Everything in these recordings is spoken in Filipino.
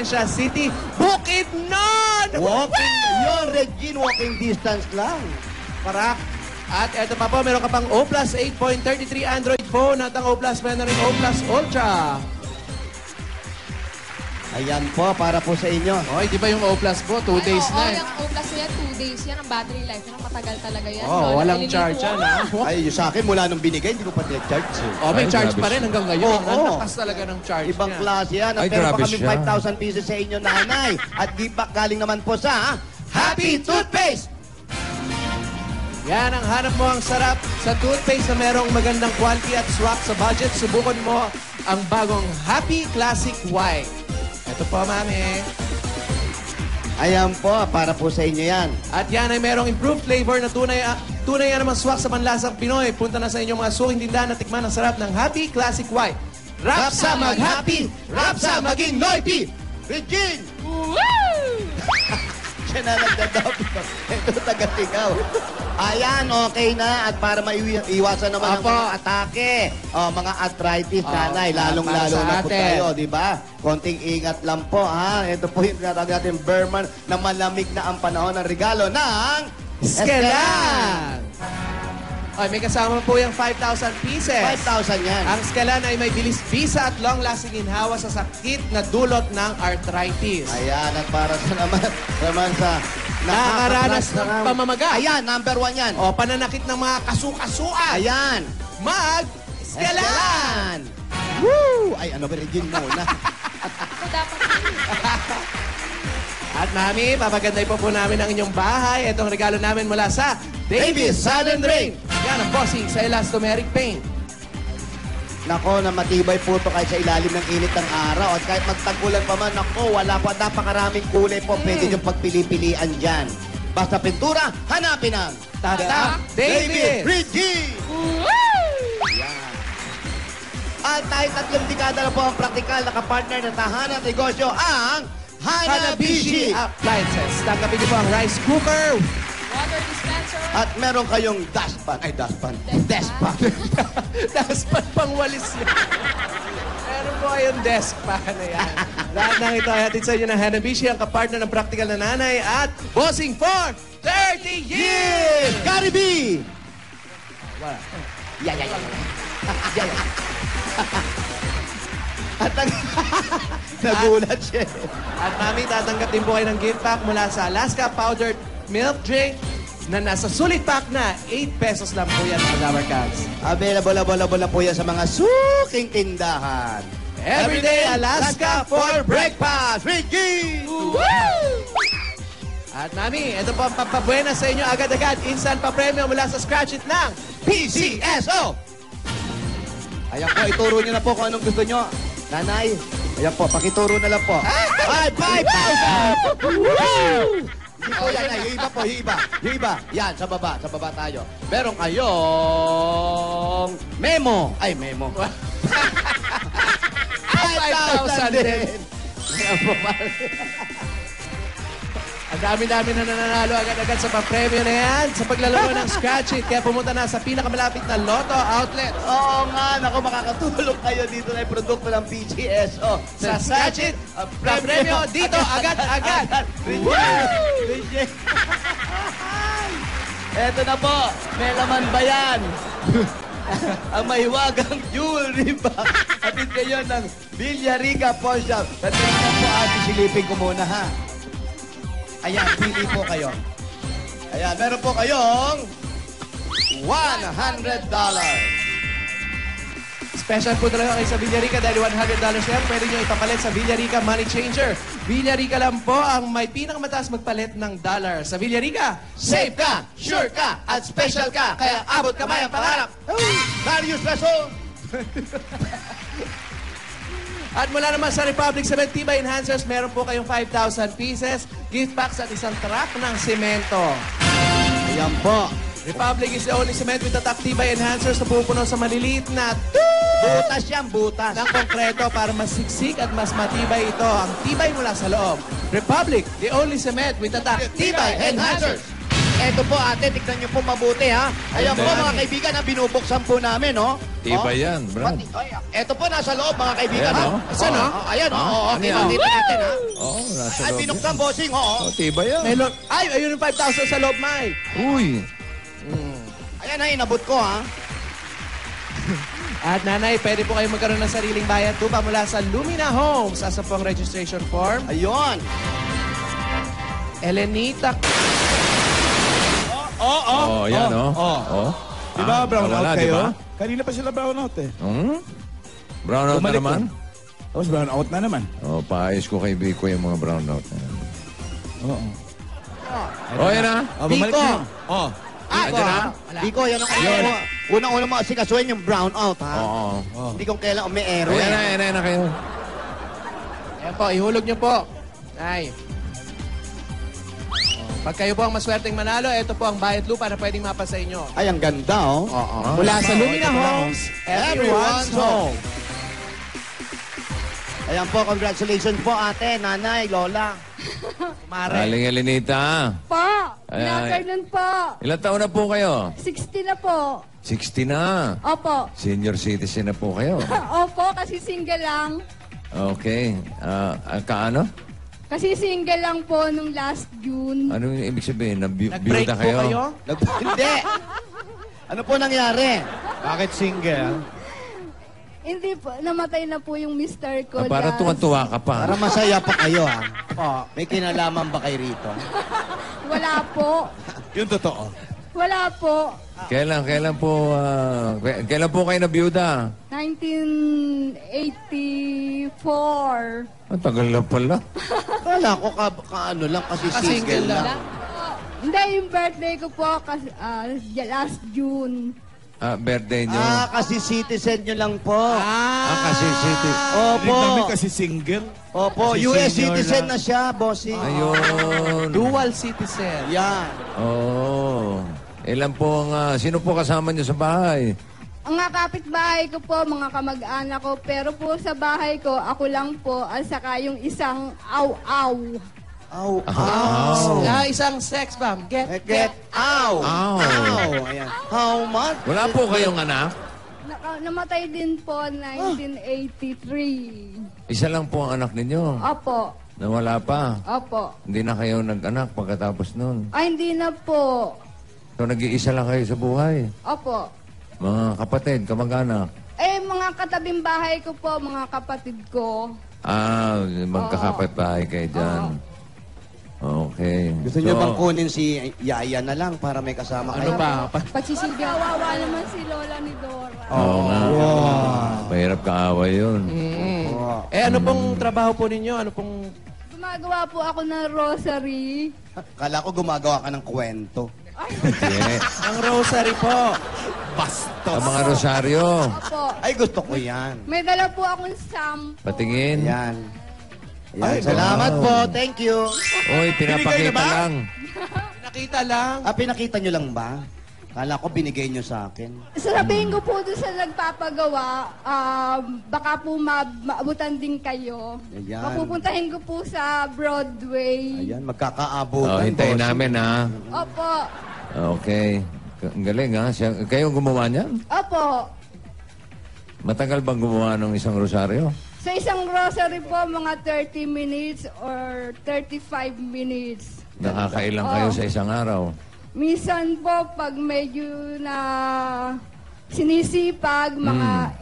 City, Bukidnon! Walking, yun, Regine, walking distance lang. Parak. At eto pa po, meron ka pang O Plus 8.33 Android phone at ang O Plus meron na rin O Plus Ultra. Ayan po, para po sa inyo. Oy, di ba yung O Plus po? 2 days na eh. yung O Plus yan, 2 days yan. Ang battery life yan, matagal talaga yan. Oh, walang charge yan. Ay, yung sa akin, mula nung binigay, hindi ko pa nag-charge. Oh, may charge pa rin hanggang ngayon. Oo. Ang lakas talaga ng charge Ibang niya. klase yan. Ay, Pero pa grabe kami siya. 5,000 pieces sa inyo, nanay. At give back galing naman po sa Happy Toothpaste! Yan ang hanap mo ang sarap sa toothpaste na merong magandang quality at swak sa budget. Subukan mo ang bagong Happy Classic White. Ito po, mami. Ayan po, para po sa inyo yan. At yan ay merong improved flavor na tunay yan naman swak sa panlasang Pinoy. Punta na sa inyong mga suking tindahan na tikman ang sarap ng Happy Classic White. Rap sa mag-happy, rap sa maging noisy. Regine! Siya na nagdadabi pa. Ito taga-tigaw. Ayan, okay na. At para maiwasan naman ang Apo. mga atake. O, mga arthritis, nanay. para Lalong-lalo sa na po atin. tayo, di ba? Konting ingat lang po, ha? Ito po yung tinatawag natin Berman na malamig na ang panahon ng regalo ng Skelan! Ay, may kasama po yung 5,000 pieces. 5,000 yan. Ang Skelan ay may bilis visa at long-lasting ginhawa sa sakit na dulot ng arthritis. Ayan, at para sa naman sa Nakakaranas ng pamamaga. Ayan, number 1 yan. O pananakit ng mga kasukasuan. Ayan. Skelan! Woo! Ay, ano ba, Regine muna? Ako dapat At mami, papaganday po namin ang inyong bahay. Itong regalo namin mula sa Davis Sun and Rain. Yan ang bossing sa elastomeric paint. Nako, na matibay po ito kahit sa ilalim ng init ng araw. At kahit magtangkulan pa man, nako, wala pa. Napakaraming kulay po. Pwede niyong pagpili-pilian dyan. Basta pintura, hanapin ang Tatak Davis! Regine! Yan. At tayo 3 dekada na po ang praktikal na kapartner ng tahanan at negosyo ang Hanabishi! Appliances. Tanggapin niyo po ang rice cooker. water dispenser. At meron kayong dustpan. Ay, dustpan. Dustpan. Daspan pang walis yan. Meron po kayong desk pa na yan. Lahat ng ito ay hatid sa inyo ng Hanabishi, ang kapartner ng practical na nanay at bossing for 30 years! Caribe! Wala. Yeah. At nagulat siya. At mami, tatanggap din po kayo ng gift pack mula sa Alaska Powdered Milk Drink na nasa sulit pack na 8 pesos lang po yan sa Flower Cats. Available na po yan sa mga suking tindahan. Everyday Alaska for breakfast! Regine! At mami, ito po ang pampabuena sa inyo agad-agad. Instant pa premyo mula sa Scratch It ng PCSO! Ayan po, ituro nyo na po kung anong gusto nyo. Nanay, ayan po, pakituro na lang po. 5,000! Oh, yan, yung iba po, yung iba. Yan, sa baba tayo. Meron kayong memo. Ay, memo. 5,000 din. Ayan po, pare. Ang dami-dami na nananalo agad-agad sa papremyo na yan sa paglalaro ng Scratch It. Kaya pumunta na sa pinakamalapit na Lotto outlet. Oo nga, naku, makakatulong kayo dito na yung produkto ng PGSO. Sa Scratch It, papremyo dito agad-agad. Regine. Eto na po, may laman ba yan? Ang mahiwagang jewelry bag. Atid kayo ng Villarica Pawn Shop. Tatry na po, ate, silipin ko muna, ha? Ayan, pili po kayo. Ayan, meron po kayong $100. Special po talaga kayo sa Villarica dahil $100 yan. Pwede nyo ipapalit sa Villarica Money Changer. Villarica lang po ang may pinakamataas magpalit ng dollar. Sa Villarica, Safe ka, sure ka, at special ka. Kaya abot kamay ang pangarap. Darius Rason! at mula naman sa Republic Cement Tibay Enhancers, meron po kayong 5,000 pieces, gift packs at isang truck ng semento. Ayan po. Republic is the only cement with attack Tibay Enhancers na pupuno sa maliliit na Butas yan, butas. ng konkreto para mas siksik at mas matibay ito. Ang tibay mula sa loob. Republic, the only cement with attack Tibay Enhancers. eto po ate, tignan nyo po mabuti ha. Ayan po mga kaibigan, binubuksan po namin, no? Iba yan, Brad. Eto po nasa loob mga kaibigan. Ayan, ha? oh. Saan, Oh. oh? Ayan, oh. Ano yan? Kita natin, ha? Oo, nasa Ay, loob. binuksan, bossing, oo. Oh, tiba yan. Ay, ayun yung 5,000 sa loob, Mai. Uy. Ayan na, inabot ko, ha? At nanay, pwede po kayo magkaroon ng sariling bayad tupa mula sa Lumina Homes. Asa po ang registration form? Ayun. Elenita. Oh, yan, oh. Oh. Di ba, brown wala, out di kayo? ba? Kanina pa sila brown out eh. Brown out na Bumalik naman? Tapos brown out na naman. Oh, paayos ko kay Biko yung mga brown out. Oo. Oh, yan na. Oh, bumalik Biko. na. Oh. Biko, Andyan na? ha? Biko, yan ang unang-una mo asikasuhin yung brown out, ha? Oo. Hindi kung kailan may ero, Ayan na, eh. ayan na kayo. Ayan po, ihulog niyo po. Ay. Pag kayo po ang maswerteng manalo, ito po ang bayad lupa na pwedeng mapa sa inyo. Ay, ang ganda, oh. Mula sa Lumina ito na, Homes, everyone's home. Ayan po, congratulations po, ate, nanay, lola. Mare. Aling Elenita. Po, Ay, good ay. afternoon po. Ilan taon na po kayo? 60 na po. 60 na. Opo. Senior citizen na po kayo. Opo, kasi single lang. Okay. Kaano? Kasi single lang po nung last June. Ano yung ibig sabihin? Nag-break Nag-builda po kayo? kayo? Hindi. Ano po nangyari? Bakit single? Hindi po, namatay na po yung mister ko. Para last- tuwan-tuwa ka pa. Para masaya pa kayo, ha? May kinalaman ba kayo rito? Wala po. Yung totoo. Wala po. Kailan po kayo nabiyuda? 1984. Ang tagal na pala. Kala ko ano lang, kasi single lang. Hindi, yung birthday ko po kasi, last June. Birthday nyo. Kasi citizen nyo lang po. Kasi city. Hindi namin Opo. kasi single. Opo, Kasi US senior citizen lang. na siya, bossing. Ayun. Dual citizen. Yan. Oo. Ilan po ang... sino po kasama nyo sa bahay? Ang mga kapitbahay ko po, mga kamag-anak ko, pero po sa bahay ko, ako lang po, at saka yung isang aw-aw. Ow, Isang sex bomb. Get out. Ow. Ow. Ayan. How much? Wala po kayong anak? Namatay din po 1983. Isa lang po ang anak ninyo. Opo. Nawala pa. Opo. Hindi na kayo nag-anak pagkatapos nun. Ay, hindi na po. So, nag-iisa lang kayo sa buhay. Opo. Mga kapatid, kamag-anak. Eh, mga katabing bahay ko po, mga kapatid ko. Magkakapit-bahay kayo dyan. Okay. Gusto nyo bang kunin si Yaya na lang para may kasama kayo? Ano ba? Pagsisilbihan. Kawawa naman si Lola ni Dora. Oo nga. Mahirap kaaway yun. Ano pong trabaho po ninyo? Ano pong... Gumagawa po ako ng rosary. Kala ko gumagawa ka ng kwento. Hindi. Ang rosary po. Ang mga rosaryo. Opo. Ay, gusto ko yan. May dala po akong sample. Patingin. Yan. Yan. Salamat po. Thank you. Uy, pinapakita Binigay na ba? lang. Nakita lang. Pinakita nyo lang ba? Kala ko binigay nyo sa akin. Sasabihin ko po doon sa nagpapagawa, baka po maabutan din kayo. Ayan. Mapupuntahin ko po sa Broadway. Ayan, magkakaabutan. Hintayin boss. namin ha. Opo. Okay. Ang galing ha. Kayo gumawa niyan? Opo. Matagal bang gumawa ng isang rosaryo? Sa isang rosary po, mga 30 minutes or 35 minutes. Nakakailang kayo sa isang araw? Minsan po, pag medyo na sinisipag, mga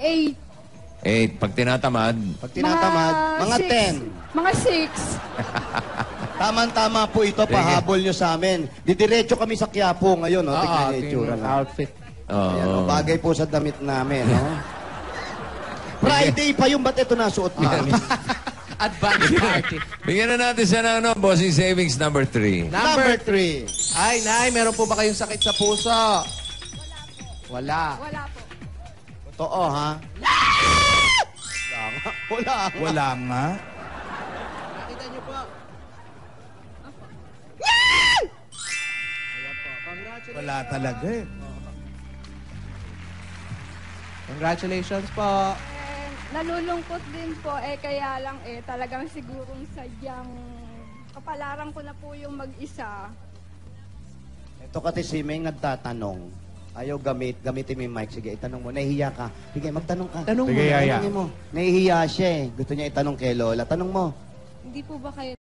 8. Pag tinatamad, Pag tinatamad, mga 10. Mga 6. Tama-tama po ito, pahabol nyo sa amin. Didiretso kami sa Quiapo ngayon, no? Tignan niyo yung itsura na. outfit. Ayan, no? oo. Bagay po sa damit namin, no? Friday pa yung ba't ito nasuot namin? Advance party. Bigyan na natin siya ng bossing savings number 3. Number 3. Ay, Nay, meron po ba kayong sakit sa puso? Wala. Wala po. Totoo, ha? Wala. Wala nga. Nakita niyo po. Wala talaga eh. Congratulations po. Nalulungkot din po, kaya lang talagang sigurong sadyang kapalaran ko na po yung mag-isa. Ito kasi si Ming nagtatanong. Ayaw gamitin mo yung mic. Sige, itanong mo. Nahihiya ka. Sige, magtanong ka. Tanong mo. Sige, Yaya. Tanongin mo. Nahihiya siya eh. Gusto niya itanong kay Lola. Tanong mo. Hindi po ba kayo